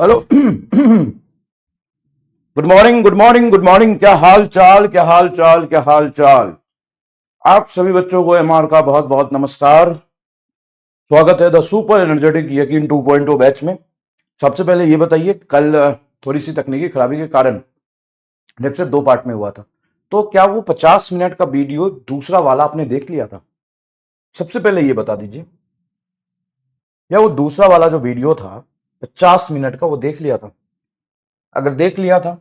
Hello. Good morning, good morning, good morning. क्या हाल चाल, क्या हाल चाल, क्या हाल चाल। आप सभी बच्चों को एमआर का बहुत बहुत नमस्कार। स्वागत है द सुपर एनर्जेटिक यकीन 2.0 बैच में। सबसे पहले ये बताइए, कल थोड़ी सी तकनीकी खराबी के कारण लेक्चर 2 पार्ट में हुआ था, तो क्या वो 50 मिनट का वीडियो दूसरा वाला आपने देख लिया था? सबसे पहले ये बता दीजिए, या वो दूसरा वाला जो वीडियो था 50 मिनट का, वो देख लिया था? अगर देख लिया था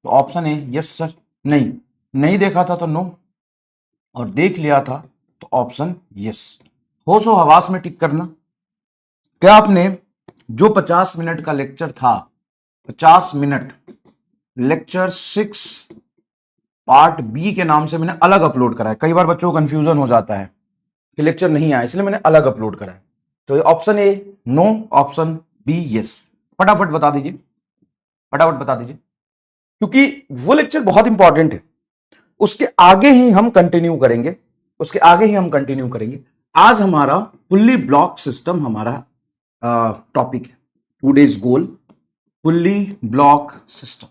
तो ऑप्शन ए यस सर, नहीं नहीं देखा था तो नो, और देख लिया था तो ऑप्शन यस। होश हो हवास में टिक करना। क्या आपने जो 50 मिनट का लेक्चर था, 50 मिनट लेक्चर 6 पार्ट बी के नाम से मैंने अलग अपलोड करा है। कई बार बच्चों को कंफ्यूजन हो जाता है कि लेक्चर नहीं आया, इसलिए मैंने अलग अपलोड करा है। तो option A no, option B yes. फटाफट बता दीजिए, फटाफट बता दीजिए, क्योंकि वो लेक्चर बहुत इंपॉर्टेंट है। उसके आगे ही हम कंटिन्यू करेंगे, उसके आगे ही हम कंटिन्यू करेंगे। आज हमारा फुल्ली ब्लॉक सिस्टम हमारा टॉपिक है, today's goal fully block system,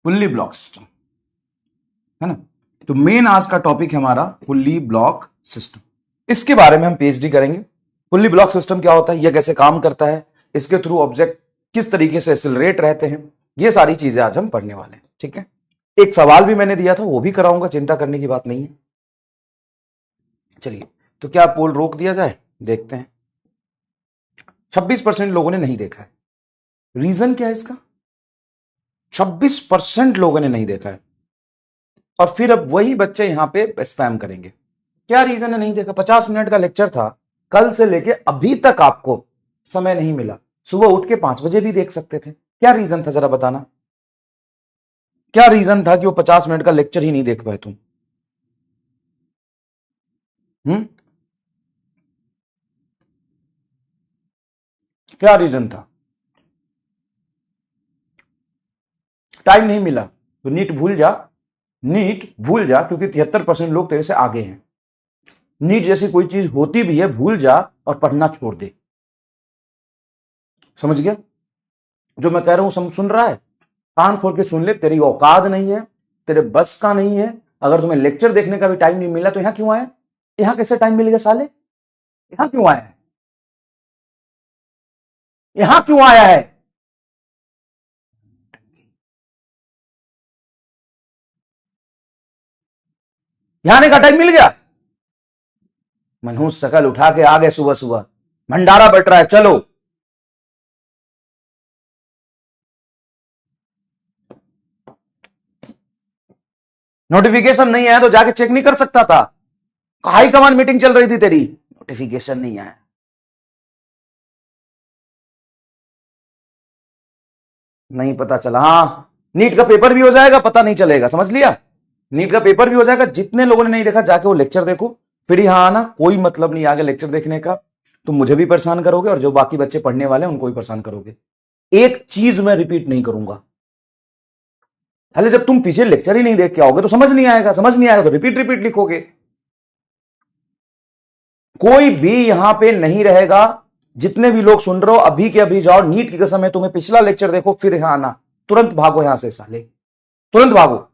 fully block system है ना। तो मेन आज का टॉपिक है हमारा फुल्ली ब्लॉक सिस्टम। इसके बारे में हम पीएचडी करेंगे। फुल्ली ब्लॉक सिस्टम क्या होता है, यह कैसे काम करता है, इसके थ्रू ऑब्जेक्ट किस तरीके से एक्सेलरेट रहते हैं, ये सारी चीजें आज हम पढ़ने वाले हैं। ठीक है, एक सवाल भी मैंने दिया था, वो भी कराऊंगा, चिंता करने की बात नहीं है। चलिए, तो क्या पोल रोक दिया जाए, देखते हैं। 26% लोगों ने नहीं देखा है। रीजन क्या है इसका? 26% लोगों ने नहीं देखा है, और फिर अब वही बच्चे यहां पे स्पैम करेंगे। क्या रीजन है नहीं देखा? 50 मिनट का लेक्चर था, कल से लेके अभी तक आपको समय नहीं मिला। सुबह उठ के 5 बजे भी देख सकते थे। क्या रीजन था, जरा बताना। क्या रीजन था कि वो 50 मिनट का लेक्चर ही नहीं देख पाए तुम? क्या रीजन था? टाइम नहीं मिला तो नीट भूल जा, नीट भूल जा, क्योंकि 73% लोग तेरे से आगे हैं। नीट जैसी कोई चीज होती भी है, भूल जा और पढ़ना छोड़ दे। समझ गया? जो मैं कह रहा हूं सुन रहा है? कान खोल के सुन ले। तेरी औकात नहीं है, तेरे बस का नहीं है। अगर तुम्हें लेक्चर देखने का भी टाइम नहीं मिला तो यहां क्यों आया? यहां कैसे टाइम मिलेगा साले? यहां क्यों आया है? यहां क्यों आया है? यहां आने का टाइम मिल गया? मनहूस शकल उठा के आ गए सुबह सुबह, भंडारा बट रहा है, चलो। नोटिफिकेशन नहीं आया तो जाके चेक नहीं कर सकता था? हाई कमांड मीटिंग चल रही थी तेरी, नोटिफिकेशन नहीं आया। नहीं पता चला? हाँ, नीट का पेपर भी हो जाएगा, पता नहीं चलेगा। समझ लिया? नीट का पेपर भी हो जाएगा। जितने लोगों ने नहीं देखा जाके वो लेक्चर देखो, फिर यहां आना। कोई मतलब नहीं आगे लेक्चर देखने का। तुम मुझे भी परेशान करोगे और जो बाकी बच्चे पढ़ने वाले हैं उनको भी परेशान करोगे। एक चीज मैं रिपीट नहीं करूंगा। पहले जब तुम पीछे लेक्चर ही नहीं देख के आओगे तो समझ नहीं आएगा, समझ नहीं आएगा तो रिपीट रिपीट लिखोगे। कोई भी यहां पे नहीं रहेगा। जितने भी लोग सुन रहे हो, अभी के अभी जाओ, नीट की कसम है, तुम्हें पिछला लेक्चर देखो, फिर यहां आना। तुरंत भागो यहां से साले, तुरंत भागो।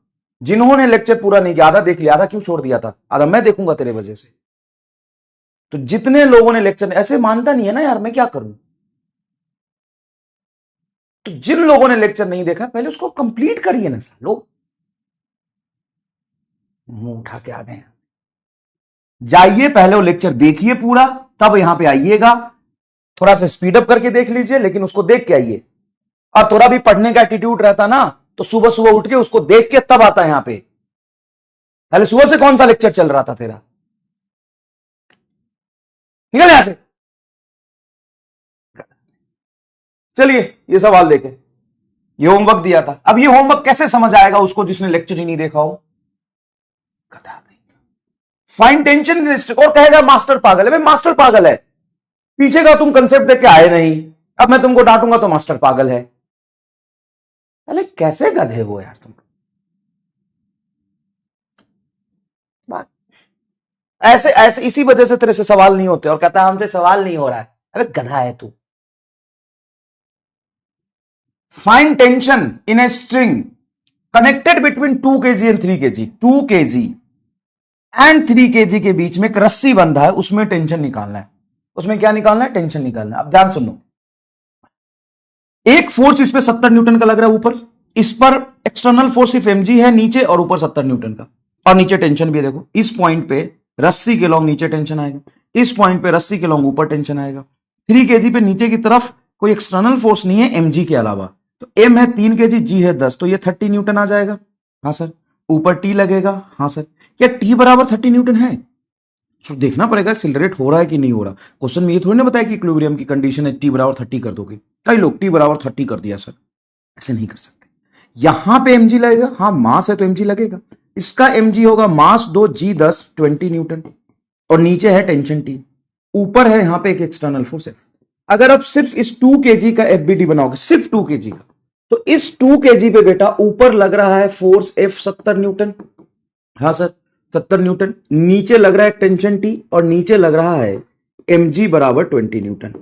जिन्होंने लेक्चर पूरा नहीं किया, आधा देख लिया, आधा क्यों छोड़ दिया था? आधा मैं देखूंगा तेरे वजह से। तो जितने लोगों ने लेक्चर, ऐसे मानता नहीं है ना यार, मैं क्या करूं? तो जिन लोगों ने लेक्चर नहीं देखा पहले उसको कंप्लीट करिए ना सालो। मुंह उठा के आ गए। जाइए पहले वो लेक्चर देखिए पूरा, तब यहां पे आइएगा। थोड़ा सा स्पीड अप करके देख लीजिए, लेकिन उसको देख के आइए। और थोड़ा भी पढ़ने का एटीट्यूड रहता ना तो सुबह सुबह उठ के उसको देख के तब आता है यहां पे। पहले सुबह से कौन सा लेक्चर चल रहा था तेरा? निकल यहां से। चलिए, ये सवाल देखें। ये होमवर्क दिया था। अब ये होमवर्क कैसे समझ आएगा उसको जिसने लेक्चर ही नहीं देखा हो? फाइन टेंशन और कहेगा मास्टर पागल है। भाई मास्टर पागल है, पीछे का तुम कंसेप्ट देख के आए नहीं। अब मैं तुमको डांटूंगा तो मास्टर पागल है। अरे कैसे गधे हो यार तुम। बात ऐसे ऐसे इसी वजह से तेरे से सवाल नहीं होते और कहता है हमसे सवाल नहीं हो रहा है। अरे गधा है तू। Find tension in a string connected between 2 kg and 3 kg. 2 kg and 3 kg के बीच में एक रस्सी बंधा है, उसमें टेंशन निकालना है. उसमें क्या निकालना है? टेंशन निकालना है. अब ध्यान सुनो, एक फोर्स इस पे 70 न्यूटन का लग रहा है ऊपर, इस पर एक्सटर्नल फोर्स सिर्फ mg है नीचे, और ऊपर 70 न्यूटन का, और नीचे टेंशन भी है. देखो इस पॉइंट पे रस्सी के लॉन्ग नीचे टेंशन आएगा, इस पॉइंट पे रस्सी के लॉन्ग ऊपर टेंशन आएगा. 3 kg पे नीचे की तरफ कोई एक्सटर्नल फोर्स नहीं है mg के अलावा, तो m है 3 kg, g है 10, तो ये 30 न्यूटन आ जाएगा. हाँ सर. ऊपर t लगेगा. हाँ सर. क्या t बराबर 30 न्यूटन है? तो देखना पड़ेगा एक्सिलरेट हो रहा है कि नहीं हो रहा. क्वेश्चन में ये थोड़ी ना बताया कि इक्विलिब्रियम की कंडीशन है t बराबर 30 कर दोगे. कई लोग t बराबर 30 कर दिया सर, ऐसे नहीं कर सकते. यहां पे mg लगेगा. हाँ मास है तो mg लगेगा. इसका mg होगा मास 2 g 10 20 न्यूटन, और नीचे है टेंशन t, ऊपर है यहां पे एक एक्सटर्नल फोर्स F. अगर आप सिर्फ इस 2 kg का FBD बनाओगे, सिर्फ 2 kg का, तो इस 2 kg पे बेटा ऊपर लग रहा है फोर्स F 70 न्यूटन. हाँ सर 70 न्यूटन. नीचे लग रहा है टेंशन T, और नीचे लग रहा है mg बराबर 20 न्यूटन.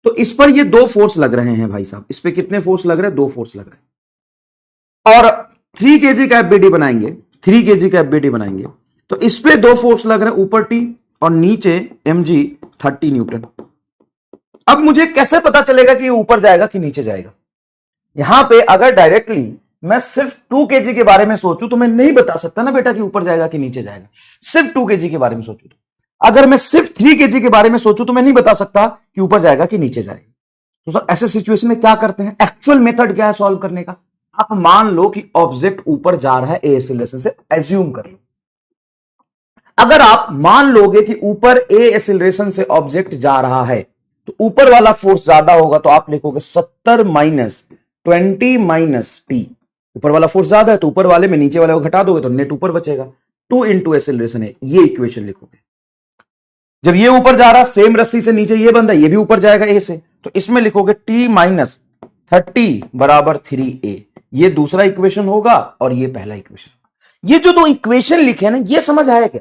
तो इस पर ये दो फोर्स लग रहे हैं भाई साहब. इस पे कितने फोर्स लग रहे हैं? दो फोर्स लग रहे हैं. और 3 kg का FBD बनाएंगे, 3 kg का FBD बनाएंगे, तो इस पे दो फोर्स लग रहे हैं, ऊपर T और नीचे mg 30 न्यूटन. अब मुझे कैसे पता चलेगा कि ये ऊपर जाएगा कि नीचे जाएगा? यहां पे अगर डायरेक्टली मैं सिर्फ 2 kg के बारे में सोचूं तो मैं नहीं बता सकता ना बेटा कि ऊपर जाएगा कि नीचे जाएगा. सिर्फ 2 kg के बारे में सोचूं तो. अगर मैं सिर्फ 3 kg के बारे में सोचूं तो मैं नहीं बता सकता कि ऊपर जाएगा कि नीचे जाएगा. तो सर ऐसे सिचुएशन में क्या करते हैं? एक्चुअल मेथड क्या है सॉल्व करने का? आप मान लो कि ऑब्जेक्ट ऊपर जा रहा है ए एक्सीलरेशन से, एज्यूम कर लो. अगर आप मान लोगे कि ऊपर ए एक्सीलरेशन से ऑब्जेक्ट जा रहा है, तो ऊपर वाला फोर्स ज्यादा होगा, तो आप लिखोगे 70 माइनस 20 माइनस टी. ऊपर वाला फोर्स ज्यादा है तो ऊपर वाले में नीचे वाले को घटा दोगे तो नेट ऊपर बचेगा. 2 इंटू एक्सीलरेशन है, ये इक्वेशन लिखोगे. जब ये ऊपर जा रहा, सेम रस्सी से नीचे ये बंदा, ये भी ऊपर जाएगा ए से, तो इसमें लिखोगे t माइनस 30 बराबर 3a. ये दूसरा इक्वेशन होगा और ये पहला इक्वेशन. ये जो दो इक्वेशन लिखे ना, ये समझ आया क्या?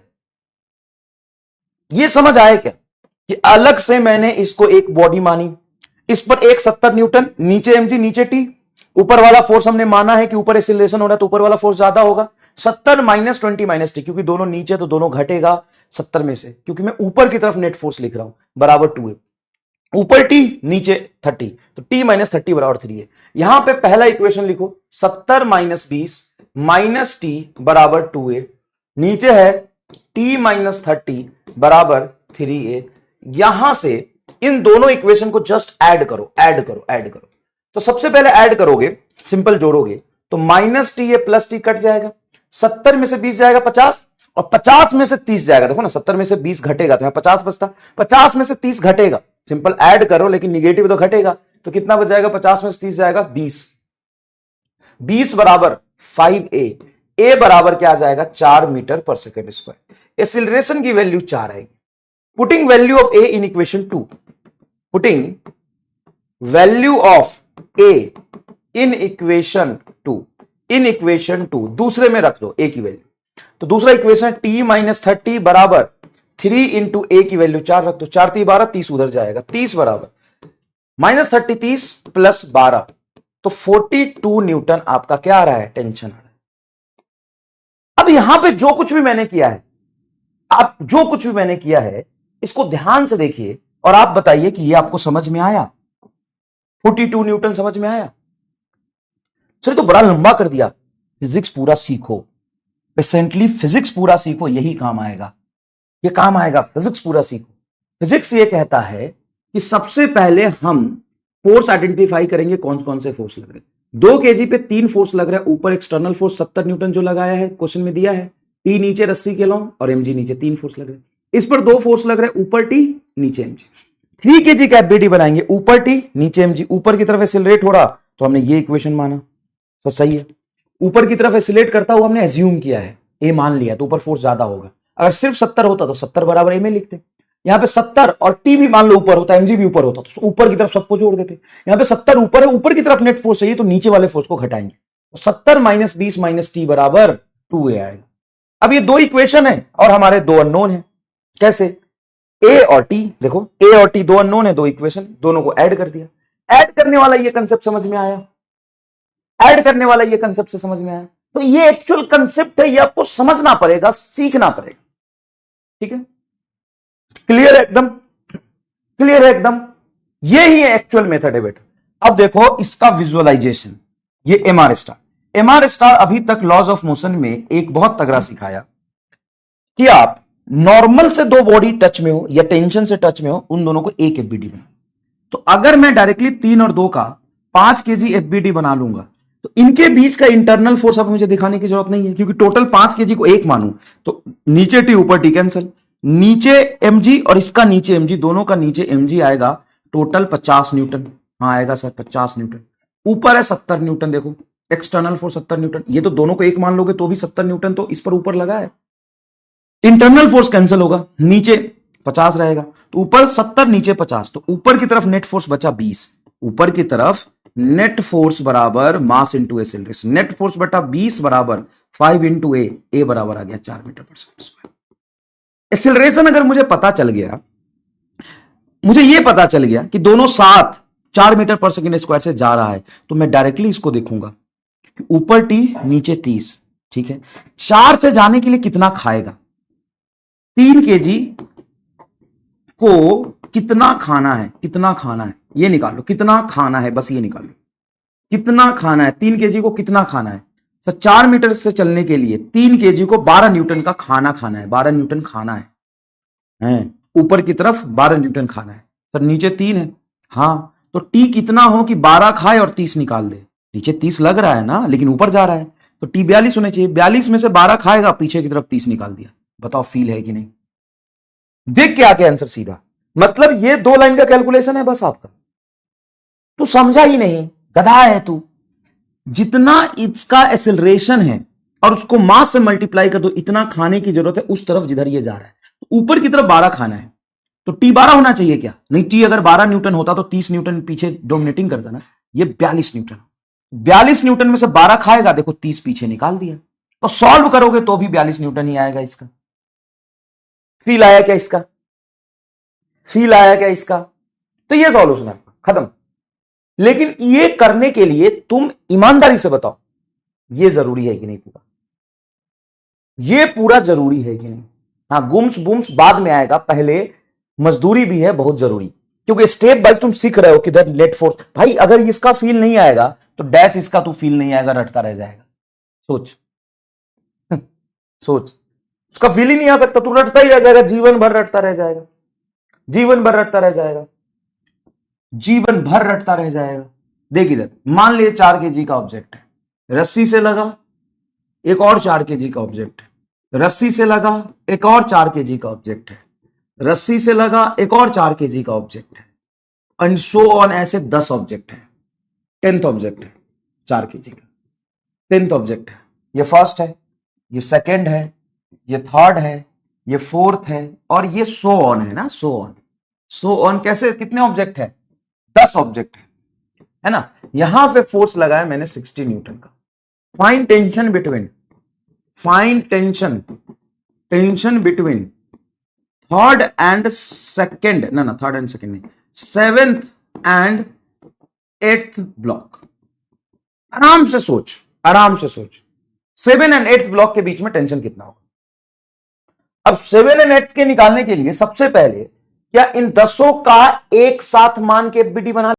ये समझ आया क्या कि अलग से मैंने इसको एक बॉडी मानी, इस पर एक 70 न्यूटन, नीचे mg नीचे t. ऊपर वाला फोर्स हमने माना है कि ऊपर एक्सीलरेशन हो रहा है तो ऊपर वाला फोर्स ज्यादा होगा. 70 माइनस 20 माइनस टी, क्योंकि दोनों नीचे तो दोनों घटेगा 70 में से, क्योंकि मैं ऊपर की तरफ नेट फोर्स लिख रहा हूं, बराबर 2a. ऊपर t नीचे 30, तो t माइनस 30 बराबर 3a. यहां पे पहला इक्वेशन लिखो 70 माइनस 20 माइनस टी बराबर 2a. नीचे है t माइनस 30 बराबर 3a. यहां से इन दोनों इक्वेशन को जस्ट ऐड करो, ऐड करो, ऐड करो. तो सबसे पहले ऐड करोगे, सिंपल जोड़ोगे, तो minus T plus T cut जाएगा. 70 में से 20 जाएगा 50, और 50 में से 30 जाएगा. देखो ना 70 में से 20 घटेगा तो यहां 50 बचता, 50 में से 30 घटेगा. सिंपल ऐड करो, लेकिन निगेटिव तो घटेगा, तो कितना बच जाएगा? 50 में से 30 जाएगा 20. 20 बराबर 5a. a बराबर क्या आ जाएगा? 4 मीटर पर सेकेंड स्क्वायर. एक्सीलरेशन की वैल्यू 4 आएगी. Putting value of a in equation 2, putting value of a in equation 2, in equation 2 दूसरे में रख दो a की वैल्यू. तो दूसरा इक्वेशन t माइनस 30 बराबर 3 इंटू a की वैल्यू 4 रख दो. 4 3 12, 30 उधर जाएगा. 30 बराबर माइनस 30 30 प्लस 12, तो 42 न्यूटन आपका क्या आ रहा है? टेंशन आ रहा है. अब यहां पे जो कुछ भी मैंने किया है, आप जो कुछ भी मैंने किया है, इसको ध्यान से देखिए और आप बताइए कि ये आपको समझ में आया? 42 न्यूटन समझ में आया? सर तो बड़ा लंबा कर दिया. फिजिक्स पूरा सीखो, पेशेंटली फिजिक्स पूरा सीखो, यही काम आएगा. ये काम आएगा, फिजिक्स पूरा सीखो. फिजिक्स ये कहता है कि सबसे पहले हम फोर्स आइडेंटिफाई करेंगे, कौन कौन से फोर्स लग रहे हैं. 2 kg पे 3 फोर्स लग रहा है. ऊपर एक्सटर्नल फोर्स 70 न्यूटन जो लगाया है, क्वेश्चन में दिया है. टी नीचे रस्सी के लॉन्ग और mg नीचे, 3 फोर्स लग रहे हैं. इस पर 2 फोर्स लग रहे हैं, ऊपर टी नीचे mg. 3 kg का FBD बनाएंगे, ऊपर टी नीचे mg. ऊपर की तरफ एक्सीलरेट हो रहा तो हमने ये इक्वेशन माना, सर सही है. ऊपर की तरफ एक्सीलरेट करता हुआ हमने एज्यूम किया है, ए मान लिया, तो ऊपर फोर्स ज्यादा होगा. अगर सिर्फ 70 होता तो 70 बराबर ए में लिखते. यहां पे 70 और टी भी मान लो ऊपर होता, mg भी ऊपर होता, तो ऊपर की तरफ सबको जोड़ देते. यहां पे 70 ऊपर है, ऊपर की तरफ नेट फोर्स चाहिए, तो नीचे वाले फोर्स को घटाएंगे. 70 माइनस 20 माइनस टी बराबर 2a आएगा. अब ये दो इक्वेशन है और हमारे दो अननोन है. कैसे? ए और टी. देखो ए और टी दो अननोन है, दो इक्वेशन, दोनों को ऐड कर दिया. ऐड करने वाला ये कंसेप्ट समझ में आया? ऐड करने वाला ये कंसेप्ट से समझ में आया। तो ये एक्चुअल कंसेप्ट है, ये आपको समझना पड़ेगा, सीखना पड़ेगा। ठीक है, क्लियर है एकदम, क्लियर है एकदम। ये ही एक्चुअल मेथड है बेटा। अब देखो इसका विजुअलाइजेशन, ये एमआर स्टार। एमआर स्टार अभी तक लॉज ऑफ मोशन में एक बहुत तगड़ा सिखाया कि आप नॉर्मल से दो बॉडी टच में हो या टेंशन से टच में हो, उन दोनों को एक एफबीडी बना। तो अगर मैं डायरेक्टली 3 और 2 का 5 केजी एफबीडी बना लूंगा तो इनके बीच का इंटरनल फोर्स अब मुझे दिखाने की जरूरत नहीं है, क्योंकि टोटल 5 केजी को एक मानूं तो नीचे टी ऊपर टी कैंसल, नीचे एमजी और इसका नीचे एमजी, दोनों का नीचे एमजी आएगा, टोटल 50 न्यूटन। हाँ आएगा सर 50 न्यूटन। ऊपर है 70 न्यूटन, देखो एक्सटर्नल फोर्स 70 न्यूटन। ये तो दोनों को एक मान लोगे तो भी 70 न्यूटन तो इस पर ऊपर लगा है। इंटरनल फोर्स कैंसिल होगा, नीचे 50 रहेगा, तो ऊपर 70 नीचे 50, तो ऊपर की तरफ नेट फोर्स बचा 20। ऊपर की तरफ नेट फोर्स बराबर mass into acceleration, net force बटा 20 बराबर 5 इंटू ए बराबर आ गया 4 मीटर पर सेकंड स्क्वायर। एक्सेलरेशन अगर मुझे पता चल गया, मुझे यह पता चल गया कि दोनों साथ 4 मीटर पर सेकंड स्क्वायर से जा रहा है, तो मैं डायरेक्टली इसको देखूंगा कि ऊपर टी नीचे 30। ठीक है, 4 से जाने के लिए कितना खाएगा, 3 केजी को कितना खाना है, कितना खाना है ये निकालो, कितना खाना है बस ये निकालो, कितना खाना है 3 केजी को, कितना खाना है सर 4 मीटर से चलने के लिए 3 केजी को 12 न्यूटन का खाना खाना है, 12 न्यूटन खाना है। ऊपर की तरफ 12 न्यूटन खाना है सर, नीचे 3 है। हाँ तो टी कितना हो कि 12 खाए और 30 निकाल दे, नीचे 30 लग रहा है ना लेकिन ऊपर जा रहा है, तो टी 42 होने चाहिए। 42 में से 12 खाएगा, पीछे की तरफ 30 निकाल दिया। बताओ फील है कि नहीं? देख के आके आंसर सीधा, मतलब ये 2 लाइन का कैलकुलेशन है बस आपका। तू समझा ही नहीं, गधा है तू। जितना इसका एक्सेलरेशन है और उसको मास से मल्टीप्लाई कर दो, इतना खाने की जरूरत है उस तरफ जिधर ये जा रहा है। ऊपर की तरफ 12 खाना है तो टी 12 होना चाहिए क्या? नहीं, टी अगर 12 न्यूटन होता तो 30 न्यूटन पीछे डोमिनेटिंग करता ना, ये 42 न्यूटन। 42 न्यूटन में से 12 खाएगा, देखो 30 पीछे निकाल दिया। तो सॉल्व करोगे तो भी 42 न्यूटन ही आएगा इसका। फील आया क्या इसका? फील आया क्या इसका? तो ये सॉल्यूशन है आपका, खत्म। लेकिन ये करने के लिए तुम ईमानदारी से बताओ ये जरूरी है कि नहीं पूरा, ये पूरा जरूरी है कि नहीं? हाँ गुम्स बुम्स बाद में आएगा, पहले मजदूरी भी है बहुत जरूरी, क्योंकि स्टेप बाय तुम सीख रहे हो किधर नेट फोर्स। भाई अगर इसका फील नहीं आएगा तो डैश इसका तू फील नहीं आएगा, रटता रह जाएगा। सोच सोच, उसका फील ही नहीं आ सकता, तू रटता ही रह जाएगा, जीवन भर रटता रह जाएगा, जीवन भर रटता रह जाएगा, जीवन भर रटता रह जाएगा। देख इधर, मान लिए 4 केजी का ऑब्जेक्ट है, रस्सी से लगा एक और 4 केजी का ऑब्जेक्ट है, रस्सी से लगा एक और 4 केजी का ऑब्जेक्ट है, रस्सी से लगा एक और 4 केजी का ऑब्जेक्ट है, एंड सो ऑन, ऐसे 10 ऑब्जेक्ट है। 10th ऑब्जेक्ट है 4 केजी का, 10th ऑब्जेक्ट है, ये फर्स्ट है, ये सेकंड है, ये थर्ड है, ये फोर्थ है, और ये सो ऑन है ना, सो ऑन। सो ऑन कैसे, कितने ऑब्जेक्ट है? 10 ऑब्जेक्ट है ना। यहां पे फोर्स लगाया मैंने 60 न्यूटन का। Find tension between, find tension between third and second, ना थर्ड एंड सेकेंड नहीं, 7th एंड 8th ब्लॉक। आराम से सोच, आराम से सोच, 7 एंड 8th ब्लॉक के बीच में टेंशन कितना होगा। अब 7 एंड 8th के निकालने के लिए सबसे पहले क्या इन 10 का एक साथ मान के एफबीडी बना